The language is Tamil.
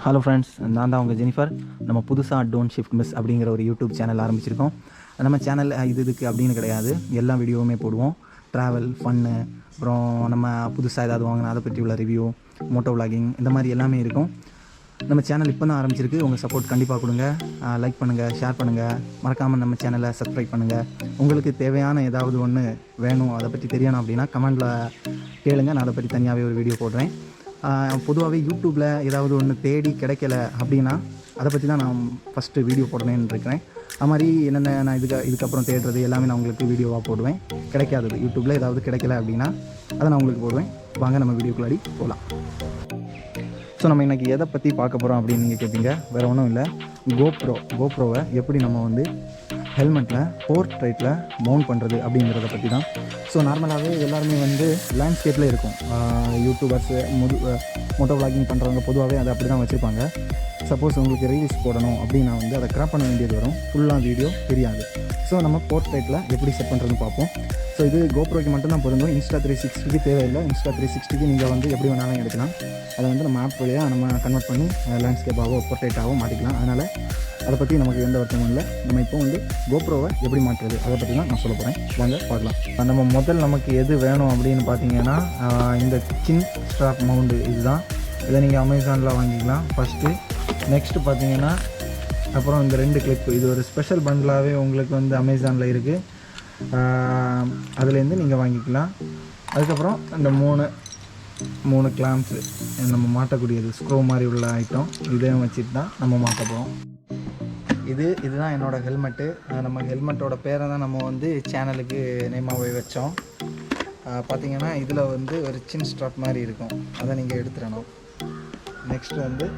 ஹலோ ஃப்ரெண்ட்ஸ், நான் தான் உங்கள் ஜெனிஃபர். நம்ம புதுசாக டோன்ட் ஷிஃப்ட் மிஸ் அப்படிங்கிற ஒரு யூடியூப் சேனல் ஆரம்பிச்சிருக்கோம். நம்ம சேனல் இதுக்கு அப்படின்னு கிடையாது, எல்லா வீடியோவுமே போடுவோம். ட்ராவல், ஃபன்னு, அப்புறம் நம்ம புதுசாக ஏதாவது வாங்கினா அதை பற்றி உள்ள ரிவ்யூ, மோட்டோ விளாகிங், இந்த மாதிரி எல்லாமே இருக்கும். நம்ம சேனல் இப்போ தான் ஆரம்பிச்சிருக்கு. உங்கள் சப்போர்ட் கண்டிப்பாக கொடுங்க. லைக் பண்ணுங்கள், ஷேர் பண்ணுங்கள், மறக்காமல் நம்ம சேனலை சப்ஸ்கிரைப் பண்ணுங்கள். உங்களுக்கு தேவையான ஏதாவது ஒன்று வேணும், அதை பற்றி தெரியணும் அப்படின்னா கமெண்டில் கேளுங்க. நான் அதை பற்றி தனியாகவே ஒரு வீடியோ போடுறேன். பொதுவாகவே யூடியூப்பில் ஏதாவது ஒன்று தேடி கிடைக்கல அப்படின்னா அதை பற்றி தான் நான் ஃபஸ்ட்டு வீடியோ போடணுன்னு இருக்கிறேன். அது மாதிரி என்னென்ன நான் இதுக்கப்புறம் தேடுறது எல்லாமே நான் உங்களுக்கு வீடியோவாக போடுவேன். கிடைக்காதது யூடியூப்பில் ஏதாவது கிடைக்கல அப்படின்னா அதை நான் உங்களுக்கு போடுவேன். வாங்க நம்ம வீடியோக்குள்ளாடி போகலாம். ஸோ நம்ம இன்றைக்கி எதை பற்றி பார்க்க போகிறோம் அப்படின்னு நீங்கள் கேட்பீங்க. வேறு ஒன்றும் இல்லை, கோப்ரோவை எப்படி நம்ம வந்து ஹெல்மெட்டில் போர்ட்ரைட்டில் மவுண்ட் பண்ணுறது அப்படிங்கிறத பற்றி தான். ஸோ நார்மலாகவே எல்லாருமே வந்து லேண்ட்ஸ்கேப்பில் இருக்கும். யூடியூபர்ஸு மோட்டோ விளாகிங் பண்ணுறவங்க பொதுவாகவே அதை அப்படி தான் வச்சுருப்பாங்க. சப்போஸ் உங்களுக்கு ரீல்ஸ் போடணும் அப்படின்னா வந்து அதை கிராப் பண்ண வேண்டியது வரும், ஃபுல்லாக வீடியோ தெரியாது. ஸோ நம்ம போர்ட்ரைட்டில் எப்படி செட் பண்ணுறதுன்னு பார்ப்போம். ஸோ இது கோப்ரோக்கு மட்டும்தான் பொருந்தும். Insta 360 தேவையில்லை. Insta 360 நீங்கள் வந்து எப்படி வேணாலும் எடுக்கலாம். அதை வந்து நம்ம ஆப் வழியாக நம்ம கன்வெர்ட் பண்ணி லேண்ட்ஸ்கேப்பாகவோ போர்ட்ரைட்டாகவோ மாற்றிக்கலாம். அதனால் அதை பற்றி நமக்கு எந்த வருத்தமும் இல்லை. நம்ம இப்போ வந்து கோப்ரோவை எப்படி மாற்றுறது அதை பற்றி தான் நான் சொல்ல போகிறேன். வாங்க பார்க்கலாம். நம்ம முதல் நமக்கு எது வேணும் அப்படின்னு பார்த்தீங்கன்னா இந்த சின் ஸ்ட்ராப் மவுண்டு இதுதான். இதை நீங்கள் அமேசானில் வாங்கிக்கலாம் ஃபஸ்ட்டு. நெக்ஸ்ட்டு பார்த்தீங்கன்னா அப்புறம் இந்த 2 கிளிப்பு, இது ஒரு ஸ்பெஷல் பண்டலாகவே உங்களுக்கு வந்து அமேசானில் இருக்குது. அதுலேருந்து நீங்கள் வாங்கிக்கலாம். அதுக்கப்புறம் இந்த மூணு கிளாம்ப்ஸு நம்ம மாட்டக்கூடியது, ஸ்க்ரூ மாதிரி உள்ள ஐட்டம், இதையும் வச்சுட்டு தான் நம்ம மாட்ட போகிறோம். இதுதான் என்னோடய ஹெல்மெட்டு. நம்ம ஹெல்மெட்டோட பேரை தான் நம்ம வந்து சேனலுக்கு நேமாகவே வச்சோம். பார்த்திங்கன்னா இதில் வந்து ஒரு சின் ஸ்ட்ராப் மாதிரி இருக்கும், அதை நீங்கள் எடுத்துடணும். நெக்ஸ்ட்டு வந்து